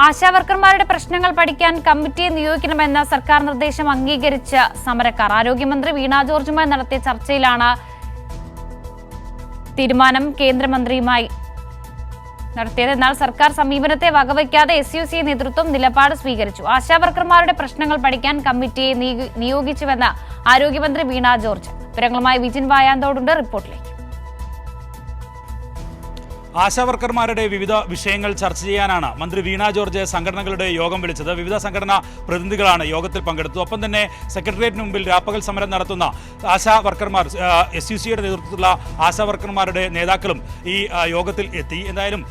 ആശാവർക്കർമാരുടെ പ്രശ്നങ്ങൾ പഠിക്കാൻ കമ്മിറ്റിയെ നിയോഗിക്കണമെന്ന സർക്കാർ നിർദ്ദേശം അംഗീകരിച്ച സമരക്കാർ ആരോഗ്യമന്ത്രി വീണ ജോർജുമായി നടത്തിയ ചർച്ചയിലാണ് തീരുമാനം കേന്ദ്രമന്ത്രിയുമായി നടത്തിയത്. എന്നാൽ സർക്കാർ സമീപനത്തെ വകവയ്ക്കാതെ SUC നേതൃത്വം നിലപാട് സ്വീകരിച്ചു. ആശാവർക്കർമാരുടെ പ്രശ്നങ്ങൾ പഠിക്കാൻ കമ്മിറ്റിയെ നിയോഗിച്ചുവെന്ന് ആരോഗ്യമന്ത്രി വീണ ജോർജ്. വിവരങ്ങളുമായി വിജിൻ വായാന്തോടുണ്ട് റിപ്പോർട്ടിലേക്ക്. ആശാവർക്കർമാരുടെ വിവിധ വിഷയങ്ങൾ ചർച്ച ചെയ്യാനാണ് മന്ത്രി വീണ ജോർജ് സംഘടനകളുടെ യോഗം വിളിച്ചത്. വിവിധ സംഘടനാ പ്രതിനിധികളാണ് യോഗത്തിൽ പങ്കെടുത്തത്. ഒപ്പം തന്നെ സെക്രട്ടേറിയറ്റിന് മുമ്പിൽ രാപ്പകൽ സമരം നടത്തുന്ന ആശാവർക്കർമാർ SUCയുടെ നേതൃത്വത്തിലുള്ള ആശാവർക്കർമാരുടെ നേതാക്കളും ഈ യോഗത്തിൽ എത്തി. എന്തായാലും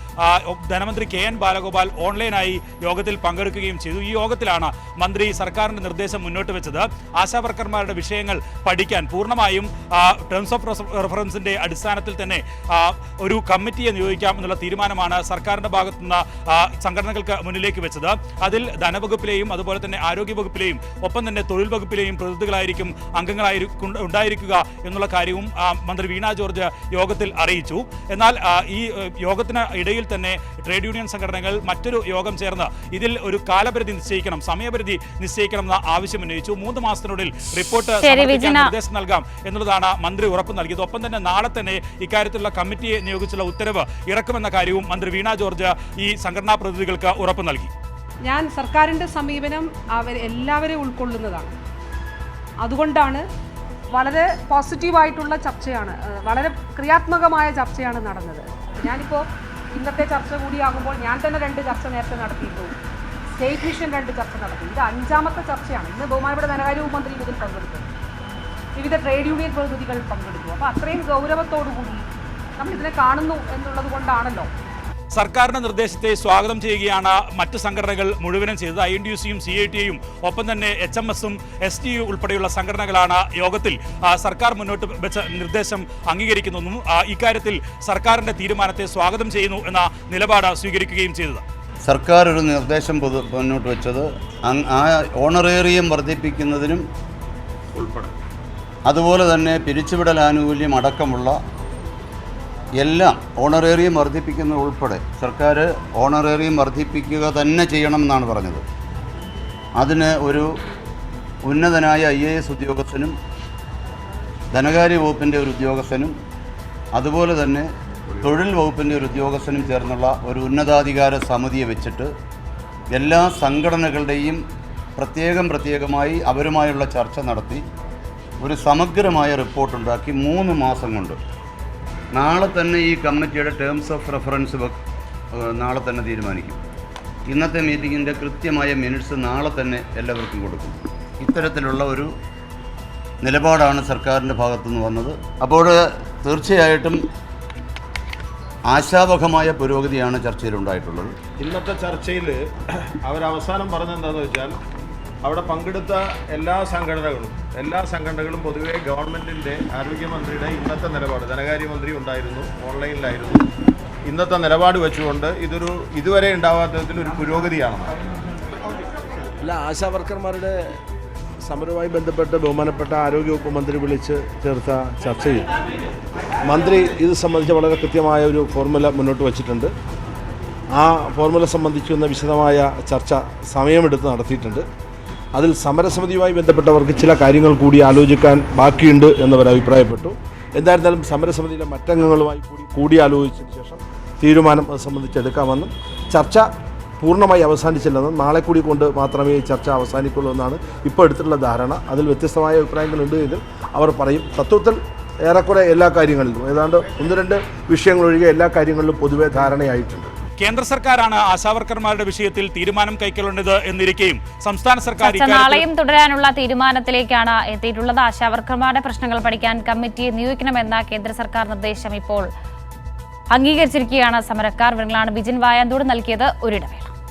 ധനമന്ത്രി KN ബാലഗോപാൽ ഓൺലൈനായി യോഗത്തിൽ പങ്കെടുക്കുകയും ചെയ്തു. ഈ യോഗത്തിലാണ് മന്ത്രി സർക്കാരിന്റെ നിർദ്ദേശം മുന്നോട്ട് വെച്ചത്. ആശാവർക്കർമാരുടെ വിഷയങ്ങൾ പഠിക്കാൻ പൂർണ്ണമായും ടേംസ് ഓഫ് റെഫറൻസിന്റെ അടിസ്ഥാനത്തിൽ തന്നെ ഒരു കമ്മിറ്റിയെ എന്നുള്ള തീരുമാനമാണ് സർക്കാരിന്റെ ഭാഗത്തുനിന്ന് സംഘടനകൾക്ക് മുന്നിലേക്ക് വെച്ചത്. അതിൽ ധനവകുപ്പിലെയും അതുപോലെ തന്നെ ആരോഗ്യവകുപ്പിലെയും ഒപ്പം തന്നെ തൊഴിൽ വകുപ്പിലെയും പ്രതിനിധികളായിരിക്കും ഉണ്ടായിരിക്കുക എന്നുള്ള കാര്യവും മന്ത്രി വീണ ജോർജ് യോഗത്തിൽ അറിയിച്ചു. എന്നാൽ ഈ യോഗത്തിന് ഇടയിൽ തന്നെ ട്രേഡ് യൂണിയൻ സംഘടനകൾ മറ്റൊരു യോഗം ചേർന്ന് ഇതിൽ ഒരു കാലപരിധി നിശ്ചയിക്കണം, സമയപരിധി നിശ്ചയിക്കണം എന്ന ആവശ്യം ഉന്നയിച്ചു. 3 മാസത്തിനുള്ളിൽ റിപ്പോർട്ട് നിർദ്ദേശം നൽകാം എന്നുള്ളതാണ് മന്ത്രി ഉറപ്പ് നൽകിയത്. ഒപ്പം തന്നെ നാളെ തന്നെ ഇക്കാര്യത്തിലുള്ള കമ്മിറ്റിയെ നിയോഗിച്ചുള്ള ഉത്തരവ് ഇറക്കുമെന്ന കാര്യവും മന്ത്രി വീണ ജോർജ് ഈ സംഘടനാ പ്രതിനിധികൾക്ക് ഉറപ്പ് നൽകി. ഞാൻ സർക്കാരിൻ്റെ സമീപനം എല്ലാവരെയും ഉൾക്കൊള്ളുന്നതാണ്. അതുകൊണ്ടാണ് വളരെ പോസിറ്റീവായിട്ടുള്ള ചർച്ചയാണ്, വളരെ ക്രിയാത്മകമായ ചർച്ചയാണ് നടന്നത്. ഞാനിപ്പോൾ ഇന്നത്തെ ചർച്ച കൂടിയാകുമ്പോൾ ഞാൻ തന്നെ 2 ചർച്ച നേരത്തെ നടത്തിയിട്ടു. സ്റ്റേറ്റ് മിഷൻ 2 ചർച്ച നടത്തി. ഇത് 5ാമത്തെ ചർച്ചയാണ്. ഇന്ന് ബഹുമാനപ്പെട്ട ധനകാര്യ മന്ത്രി ഇതിൽ പങ്കെടുത്തു, വിവിധ ട്രേഡ് യൂണിയൻ പ്രതിനിധികൾ പങ്കെടുത്തു. അപ്പോൾ അത്രയും ഗൗരവത്തോടുകൂടി നമ്മൾ ഇതിനെ കാണുന്നു എന്നുള്ളത് കൊണ്ടാണല്ലോ. സർക്കാരിന്റെ നിർദ്ദേശത്തെ സ്വാഗതം ചെയ്യുകയാണ് മറ്റ് സംഘടനകൾ മുഴുവനും ചെയ്തത്. INTUC-യും CITI-യും ഒപ്പം തന്നെ HMS-ഉം STU ഉൾപ്പെടെയുള്ള സംഘടനകളാണ് യോഗത്തിൽ സർക്കാർ മുന്നോട്ട് വെച്ച നിർദ്ദേശം അംഗീകരിക്കുന്നതും ഇക്കാര്യത്തിൽ സർക്കാരിന്റെ തീരുമാനത്തെ സ്വാഗതം ചെയ്യുന്നു എന്ന നിലപാട് സ്വീകരിക്കുകയും ചെയ്തത്. സർക്കാർ ഒരു നിർദ്ദേശം മുന്നോട്ട് വെച്ചത് ആ ഓണറേറിയം വർദ്ധിപ്പിക്കുന്നതിനും ഉൾപ്പെടെ അതുപോലെ തന്നെ പിരിച്ചുവിടൽ ആനുകൂല്യം അടക്കമുള്ള എല്ലാം ഓണറേറിയം വർദ്ധിപ്പിക്കുന്നത് ഉൾപ്പെടെ സർക്കാർ ഓണറേറിയം വർദ്ധിപ്പിക്കുക തന്നെ ചെയ്യണം എന്നാണ് പറഞ്ഞത്. അതിന് ഒരു ഉന്നതനായ IAS ഉദ്യോഗസ്ഥനും ധനകാര്യ വകുപ്പിൻ്റെ ഒരു ഉദ്യോഗസ്ഥനും അതുപോലെ തന്നെ തൊഴിൽ വകുപ്പിൻ്റെ ഒരു ഉദ്യോഗസ്ഥനും ചേർന്നുള്ള ഒരു ഉന്നതാധികാര സമിതിയെ വെച്ചിട്ട് എല്ലാ സംഘടനകളുടെയും പ്രത്യേകമായി അവരുമായുള്ള ചർച്ച നടത്തി ഒരു സമഗ്രമായ റിപ്പോർട്ടുണ്ടാക്കി 3 മാസം കൊണ്ട് നാളെ തന്നെ ഈ കമ്മിറ്റിയുടെ ടേംസ് ഓഫ് റെഫറൻസ് നാളെ തന്നെ തീരുമാനിക്കും. ഇന്നത്തെ മീറ്റിങ്ങിൻ്റെ കൃത്യമായ മിനിറ്റ്സ് നാളെ തന്നെ എല്ലാവർക്കും കൊടുക്കും. ഇത്തരത്തിലുള്ള ഒരു നിലപാടാണ് സർക്കാരിൻ്റെ ഭാഗത്തുനിന്ന് വന്നത്. അപ്പോൾ തീർച്ചയായിട്ടും ആശാവഹമായ പുരോഗതിയാണ് ചർച്ചയിലുണ്ടായിട്ടുള്ളത്. ഇന്നത്തെ ചർച്ചയിൽ അവരവസാനം പറഞ്ഞെന്താണെന്ന് വെച്ചാൽ അവിടെ പങ്കെടുത്ത എല്ലാ സംഘടനകളും പൊതുവെ ഗവൺമെൻറ്റിൻ്റെ ആരോഗ്യമന്ത്രിയുടെ ഇന്നത്തെ നിലപാട്, ധനകാര്യമന്ത്രി ഉണ്ടായിരുന്നു, ഓൺലൈനിലായിരുന്നു, ഇന്നത്തെ നിലപാട് വെച്ചുകൊണ്ട് ഇതുവരെ ഉണ്ടാവാത്ത ഒരു പുരോഗതിയാണ്. അല്ല, ആശാവർക്കർമാരുടെ സമരവുമായി ബന്ധപ്പെട്ട് ബഹുമാനപ്പെട്ട ആരോഗ്യവകുപ്പ് മന്ത്രി വിളിച്ച് ചേർത്ത ചർച്ചയിൽ മന്ത്രി ഇത് സംബന്ധിച്ച് വളരെ കൃത്യമായ ഒരു ഫോർമുല മുന്നോട്ട് വച്ചിട്ടുണ്ട്. ആ ഫോർമുല സംബന്ധിക്കുന്ന വിശദമായ ചർച്ച സമയമെടുത്ത് നടത്തിയിട്ടുണ്ട്. അതിൽ സമരസമിതിയുമായി ബന്ധപ്പെട്ടവർക്ക് ചില കാര്യങ്ങൾ കൂടി ആലോചിക്കാൻ ബാക്കിയുണ്ട് എന്നവർ അഭിപ്രായപ്പെട്ടു. എന്തായിരുന്നാലും സമരസമിതിയിലെ മറ്റംഗങ്ങളുമായി കൂടി ആലോചിച്ചതിന് ശേഷം തീരുമാനം അത് സംബന്ധിച്ച് എടുക്കാമെന്നും ചർച്ച പൂർണ്ണമായി അവസാനിച്ചില്ലെന്നും നാളെ കൂടി കൊണ്ട് മാത്രമേ ഈ ചർച്ച അവസാനിക്കുള്ളൂ എന്നാണ് ഇപ്പോൾ എടുത്തിട്ടുള്ള ധാരണ. അതിൽ വ്യത്യസ്തമായ അഭിപ്രായങ്ങളുണ്ട് എങ്കിൽ അവർ പറയും. തത്വത്തിൽ ഏറെക്കുറെ എല്ലാ കാര്യങ്ങളിലും ഏതാണ്ട് 1-2 വിഷയങ്ങളൊഴികെ എല്ലാ കാര്യങ്ങളിലും പൊതുവെ ധാരണയായിട്ടുണ്ട്. കേന്ദ്ര സർക്കാരാണ് ആശാവർക്കർമാരുടെ വിഷയത്തിൽ തീരുമാനം കൈക്കൊള്ളേണ്ടത് എന്നിരിക്കെയും സംസ്ഥാന സർക്കാർ നാളെയും തുടരാനുള്ള തീരുമാനത്തിലേക്കാണ് എത്തിയിട്ടുള്ളത്. ആശാവർക്കർമാരുടെ പ്രശ്നങ്ങൾ പഠിക്കാൻ കമ്മിറ്റിയെ നിയോഗിക്കണമെന്ന കേന്ദ്ര സർക്കാർ നിർദ്ദേശം ഇപ്പോൾ അംഗീകരിച്ചിരിക്കുകയാണ് സമരക്കാർ. വിവരങ്ങളാണ് വിജിൻ വായാന്തോട് നൽകിയത്. ഒരിടവേള.